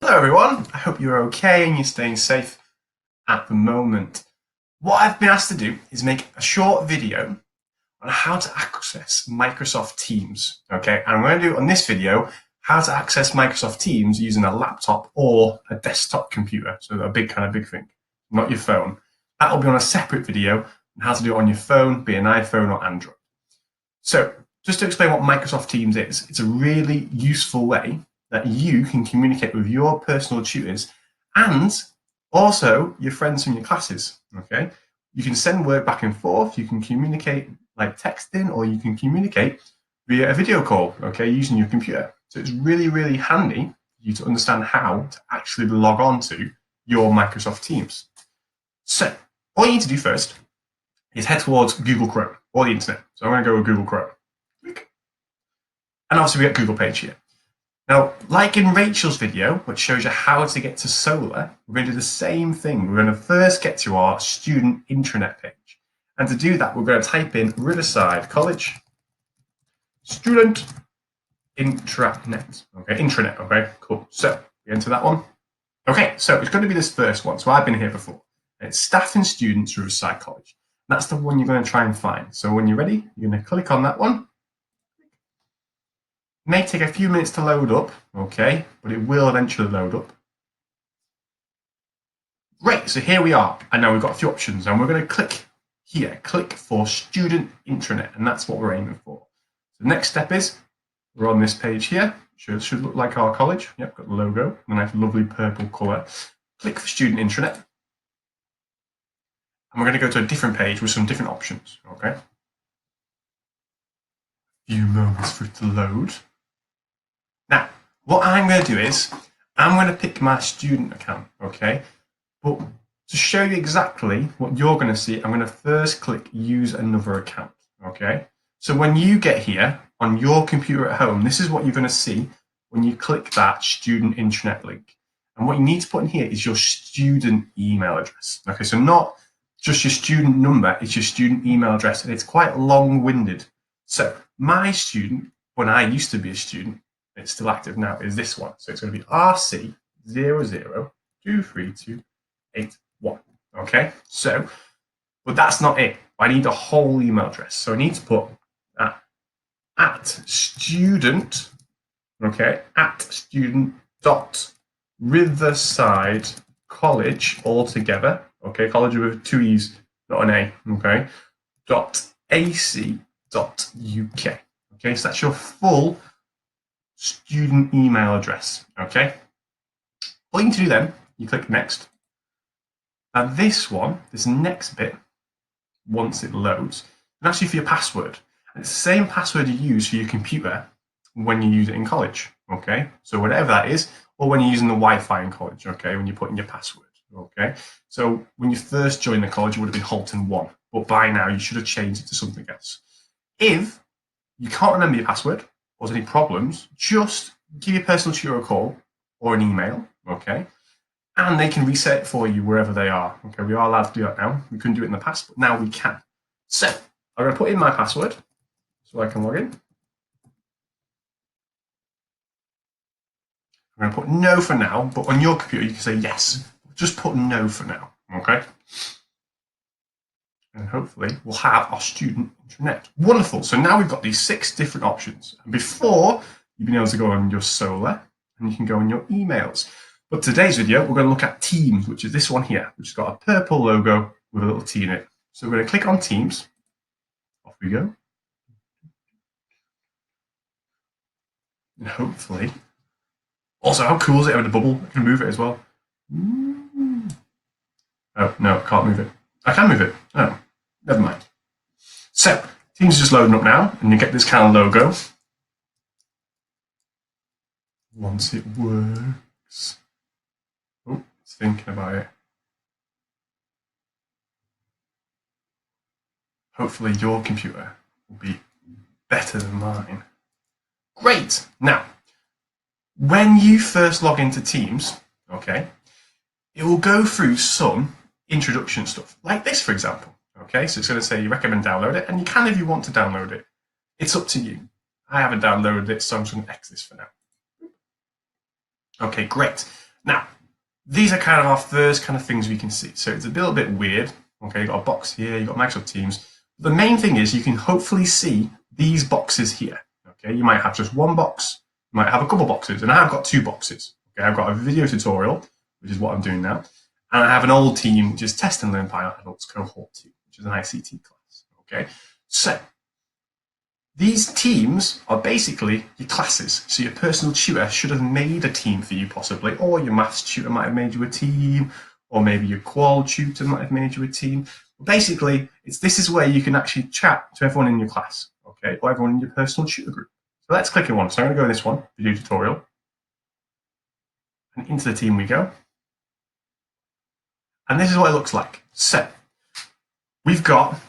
Hello everyone, I hope you're okay and you're staying safe at the moment. What I've been asked to do is make a short video on how to access Microsoft Teams. Okay, and I'm going to do on this video how to access Microsoft Teams using a laptop or a desktop computer, so a big thing, not your phone. That'll be on a separate video on how to do it on your phone, be it an iPhone or Android. So just to explain what Microsoft Teams is, it's a really useful way that you can communicate with your personal tutors and also your friends from your classes, okay? You can send word back and forth, you can communicate like texting, or you can communicate via a video call, okay, using your computer. So it's really, really handy for you to understand how to actually log on to your Microsoft Teams. So all you need to do first is head towards Google Chrome or the internet. So I'm going to go with Google Chrome. And obviously we get Google page here. Now, like in Rachel's video, which shows you how to get to Solar, we're going to do the same thing. We're going to first get to our student intranet page. And to do that, we're going to type in Riverside College student intranet. Okay, intranet, okay, cool. So we enter that one. Okay, so it's going to be this first one. So I've been here before. It's staff and students Riverside College. That's the one you're going to try and find. So when you're ready, you're going to click on that one. It may take a few minutes to load up, okay, but it will eventually load up. Great, so here we are, and now we've got a few options, and we're going to click here, click for student intranet, and that's what we're aiming for. So the next step is, we're on this page here, should look like our college. Yep, got the logo, and a nice lovely purple colour. Click for student intranet, and we're going to go to a different page with some different options, okay. A few moments for it to load. Now, what I'm going to do is, I'm going to pick my student account, okay? But to show you exactly what you're going to see, I'm going to first click use another account, okay? So when you get here on your computer at home, this is what you're going to see when you click that student intranet link. And what you need to put in here is your student email address, okay? So not just your student number, it's your student email address, and it's quite long-winded. So my student, when I used to be a student, it's still active now, is this one. So it's going to be RC0023281. Okay, so, but that's not it. I need a whole email address. So I need to put at student, okay, at student.riverside college altogether, okay, college with two E's, not an A, okay, .ac.uk. Okay, so that's your full student email address, okay? All you need to do then, you click next. Now this one, this next bit, once it loads, is actually for your password. And it's the same password you use for your computer when you use it in college, okay? So whatever that is, or when you're using the Wi-Fi in college, okay, when you put in your password, okay? So when you first joined the college, it would have been Halton1, but by now you should have changed it to something else. If you can't remember your password, or there's any problems, just give your personal tutor a call or an email, okay? And they can reset it for you wherever they are. Okay, we are allowed to do that now. We couldn't do it in the past, but now we can. So I'm going to put in my password so I can log in. I'm going to put no for now, but on your computer you can say yes. Just put no for now, okay? And hopefully we'll have our student intranet. Wonderful. So now we've got these 6 different options. And before, you've been able to go on your Solar, and you can go on your emails. But today's video, we're going to look at Teams, which is this one here, which has got a purple logo with a little T in it. So we're going to click on Teams. Off we go. And hopefully, also how cool is it having a bubble? I can move it as well. Oh, no, I can't move it. I can move it. Oh, never mind. So, Teams is just loading up now, and you get this kind of logo. Once it works. Oh, it's thinking about it. Hopefully your computer will be better than mine. Great! Now, when you first log into Teams, okay, it will go through some introduction stuff, like this, for example. Okay, so it's going to say you recommend download it, and you can if you want to download it. It's up to you. I haven't downloaded it, so I'm just going to X this for now. Okay, great. Now, these are kind of our first kind of things we can see. So it's a little bit weird. Okay, you've got a box here, you've got Microsoft Teams. The main thing is you can hopefully see these boxes here. Okay, you might have just one box, you might have a couple boxes, and I've got two boxes. Okay, I've got a video tutorial, which is what I'm doing now, and I have an old team, which is Test and Learn Pilot Adults Cohort 2, which is an ICT class. Okay, so these teams are basically your classes. So your personal tutor should have made a team for you possibly, or your maths tutor might have made you a team, or maybe your qual tutor might have made you a team. But basically, this is where you can actually chat to everyone in your class, okay, or everyone in your personal tutor group. So let's click on one. So I'm going to go in this one, video tutorial, and into the team we go. And this is what it looks like. So we've got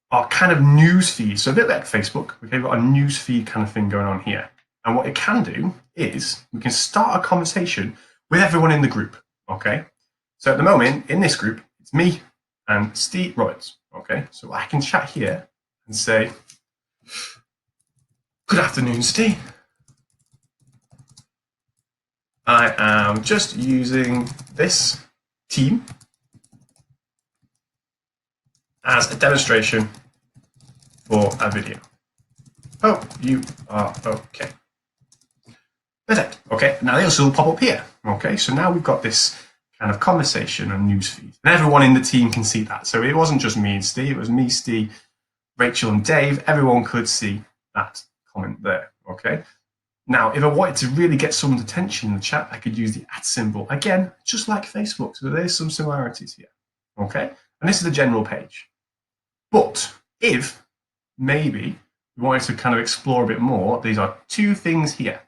our kind of news feed. So a bit like Facebook, okay, we've got a news feed kind of thing going on here. And what it can do is we can start a conversation with everyone in the group, okay? So at the moment, in this group, it's me and Steve Roberts, okay? So I can chat here and say, good afternoon, Steve. I am just using this team as a demonstration for a video. Oh, you are okay. Perfect. Okay, now they also pop up here. Okay, so now we've got this kind of conversation and newsfeed, and everyone in the team can see that. So it wasn't just me and Steve; it was me, Steve, Rachel, and Dave. Everyone could see that comment there. Okay. Now, if I wanted to really get someone's attention in the chat, I could use the @ symbol again, just like Facebook. So there's some similarities here. Okay, and this is the general page. But if maybe we wanted to kind of explore a bit more, these are two things here.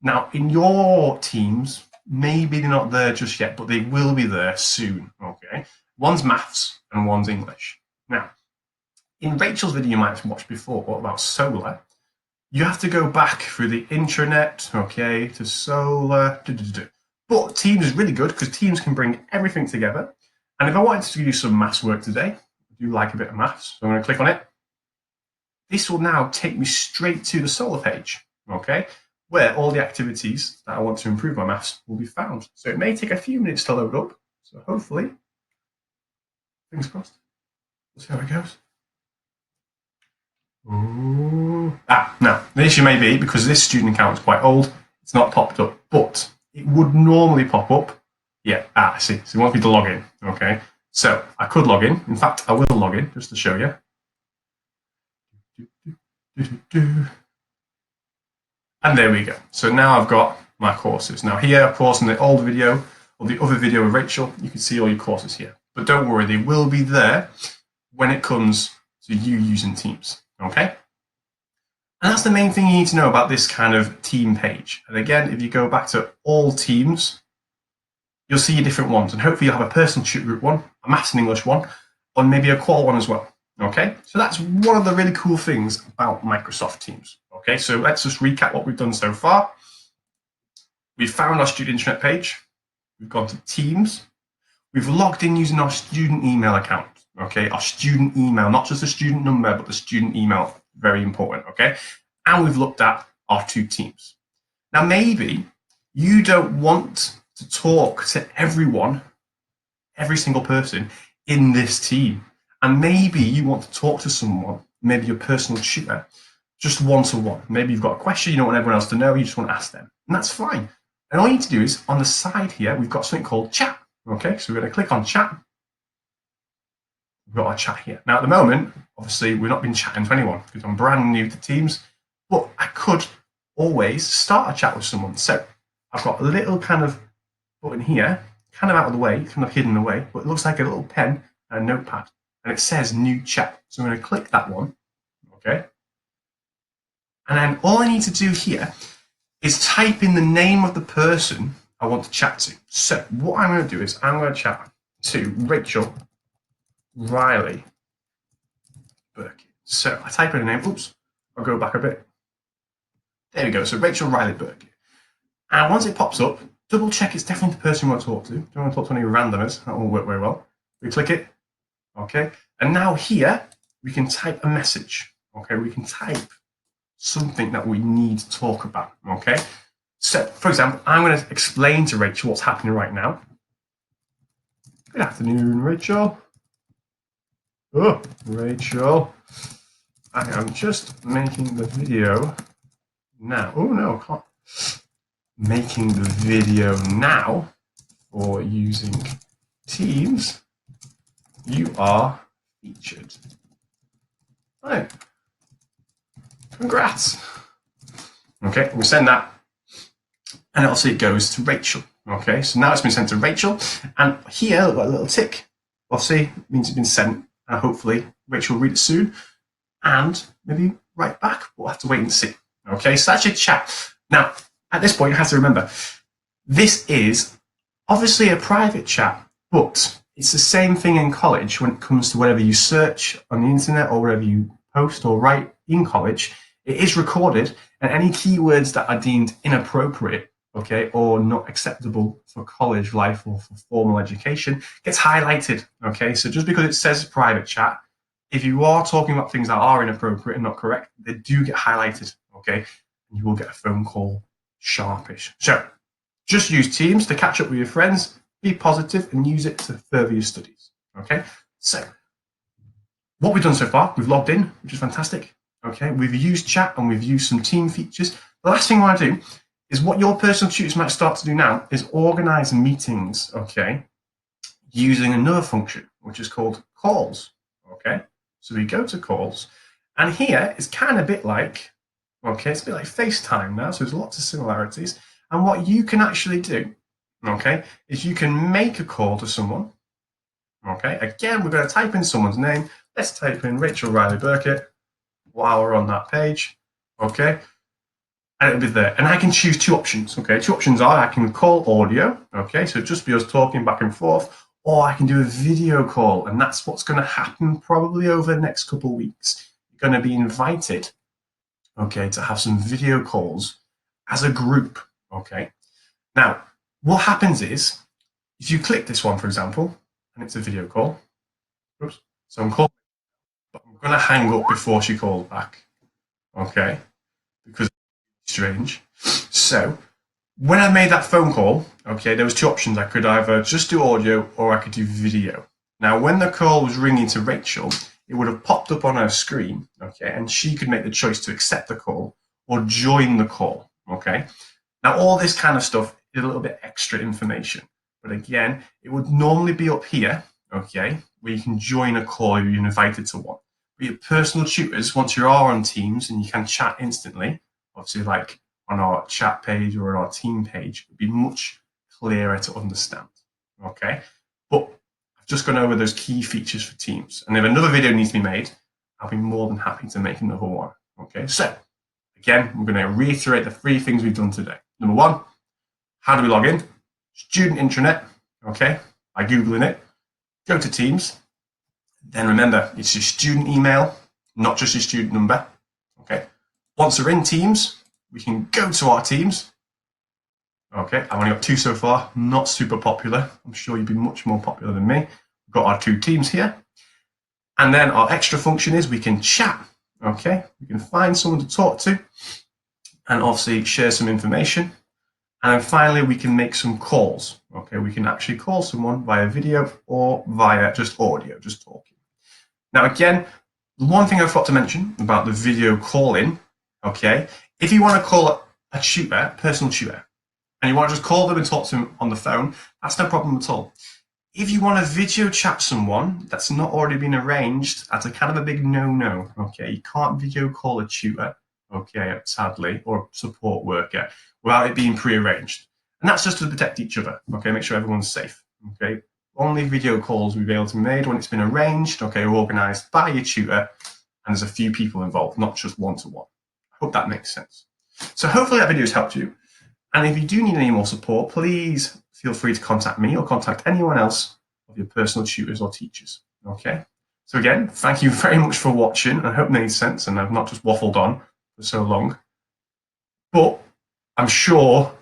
Now, in your teams, maybe they're not there just yet, but they will be there soon, okay? One's maths and one's English. Now, in Rachel's video you might have watched before about solar, you have to go back through the intranet, okay, to solar. But Teams is really good because Teams can bring everything together. And if I wanted to do some maths work today, I do like a bit of maths, so I'm going to click on it. This will now take me straight to the solar page, okay, where all the activities that I want to improve my maths will be found. So it may take a few minutes to load up. So hopefully, fingers crossed, we'll see how it goes. Ooh. Now, the issue may be, because this student account is quite old, it's not popped up, but it would normally pop up. Yeah, I see. So it wants me to log in, okay? So I could log in. In fact, I will log in just to show you. And there we go. So now I've got my courses. Now here, of course, in the old video, or the other video with Rachel, you can see all your courses here. But don't worry, they will be there when it comes to you using Teams, okay? And that's the main thing you need to know about this kind of team page. And again, if you go back to all teams, you'll see your different ones. And hopefully you'll have a personal tutor group one, a maths and English one, or maybe a qual one as well. Okay, so that's one of the really cool things about Microsoft Teams. Okay, so let's just recap what we've done so far. We've found our student intranet page. We've gone to Teams. We've logged in using our student email account. Okay, our student email, not just the student number, but the student email. Very important. Okay, and we've looked at our two teams. Now, maybe you don't want to talk to everyone, every single person in this team. And maybe you want to talk to someone, maybe your personal tutor, just one-to-one. Maybe you've got a question you don't want everyone else to know, you just want to ask them. And that's fine. And all you need to do is, on the side here, we've got something called chat. Okay, so we're going to click on chat. We've got our chat here. Now, at the moment, obviously, we've not been chatting to anyone because I'm brand new to Teams, but I could always start a chat with someone. So I've got a little kind of button here, kind of out of the way, kind of hidden away, but it looks like a little pen and a notepad. And it says new chat. So I'm going to click that one, okay? And then all I need to do here is type in the name of the person I want to chat to. So what I'm going to do is I'm going to chat to Rachel Riley Burke. So I type in her name. Oops, I'll go back a bit. There we go. So Rachel Riley Burke. And once it pops up, double check it's definitely the person you want to talk to. Don't want to talk to any randomers. That won't work very well. We click it. Okay, and now here we can type a message. Okay, we can type something that we need to talk about. Okay, So, for example, I'm going to explain to Rachel what's happening right now. Good afternoon, Rachel. Oh, Rachel. I am just making the video now. Oh, no, I can't. Making the video now for using Teams. You are featured. Right. Congrats. Okay, we send that. And obviously it goes to Rachel. Okay, so now it's been sent to Rachel. And here, we've got a little tick. Obviously, it means it's been sent. And hopefully, Rachel will read it soon. And maybe write back. We'll have to wait and see. Okay, so that's your chat. Now, at this point, you have to remember, this is obviously a private chat, but it's the same thing in college when it comes to whatever you search on the internet or whatever you post or write in college. It is recorded, and any keywords that are deemed inappropriate, okay, or not acceptable for college life or for formal education gets highlighted, okay? So just because it says private chat, if you are talking about things that are inappropriate and not correct, they do get highlighted, okay? And you will get a phone call sharpish. So just use Teams to catch up with your friends, be positive, and use it to further your studies, okay? So what we've done so far, we've logged in, which is fantastic. Okay, we've used chat and we've used some team features. The last thing I want to do is what your personal tutors might start to do now is organize meetings, okay, using another function, which is called calls, okay? So we go to calls, and here it's kind of a bit like, okay, it's a bit like FaceTime now, so there's lots of similarities. And what you can actually do, okay, is you can make a call to someone, okay? Again, we're going to type in someone's name. Let's type in Rachel Riley Burkett. While we're on that page, okay, and it'll be there. And I can choose two options, okay? Two options are I can call audio, okay, so just be us talking back and forth, or I can do a video call, and that's what's going to happen probably over the next couple of weeks. You're going to be invited, okay, to have some video calls as a group, okay? Now, what happens is, if you click this one, for example, and it's a video call, oops, so I'm calling, but I'm going to hang up before she calls back, okay, because it's strange. So when I made that phone call, okay, there was two options. I could either just do audio or I could do video. Now, when the call was ringing to Rachel, it would have popped up on her screen, okay, and she could make the choice to accept the call or join the call, okay. Now, all this kind of stuff is a little bit extra information, but again, it would normally be up here, okay, where you can join a call if you're invited to one. But your personal tutors, once you are on Teams and you can chat instantly, obviously like on our chat page or on our team page, it would be much clearer to understand, okay? But I've just gone over those key features for Teams. And if another video needs to be made, I'll be more than happy to make another one, okay? So again, we're going to reiterate the three things we've done today. Number one, how do we log in? Student intranet, okay, by Googling it. Go to Teams. Then remember, it's your student email, not just your student number, okay? Once we're in Teams, we can go to our Teams. Okay, I've only got two so far, not super popular. I'm sure you'd be much more popular than me. We've got our two teams here. And then our extra function is we can chat, okay? We can find someone to talk to and obviously share some information. And then finally, we can make some calls, okay? We can actually call someone via video or via just audio, just talking. Now, again, the one thing I forgot to mention about the video calling, okay? If you want to call a tutor, personal tutor, and you want to just call them and talk to them on the phone, that's no problem at all. If you want to video chat someone that's not already been arranged, that's a kind of a big no-no, okay? You can't video call a tutor, okay, sadly, or a support worker without it being pre-arranged. And that's just to protect each other, okay? Make sure everyone's safe, okay? Only video calls will be able to be made when it's been arranged, okay, or organised by your tutor, and there's a few people involved, not just one-to-one. I hope that makes sense. So hopefully that video has helped you. And if you do need any more support, please feel free to contact me or contact anyone else of your personal tutors or teachers, okay? So again, thank you very much for watching. I hope it made sense and I've not just waffled on for so long. But I'm sure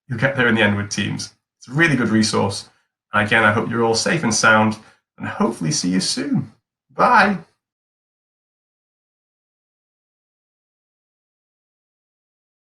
you'll get there in the end with Teams. It's a really good resource. And again, I hope you're all safe and sound and hopefully see you soon. Bye.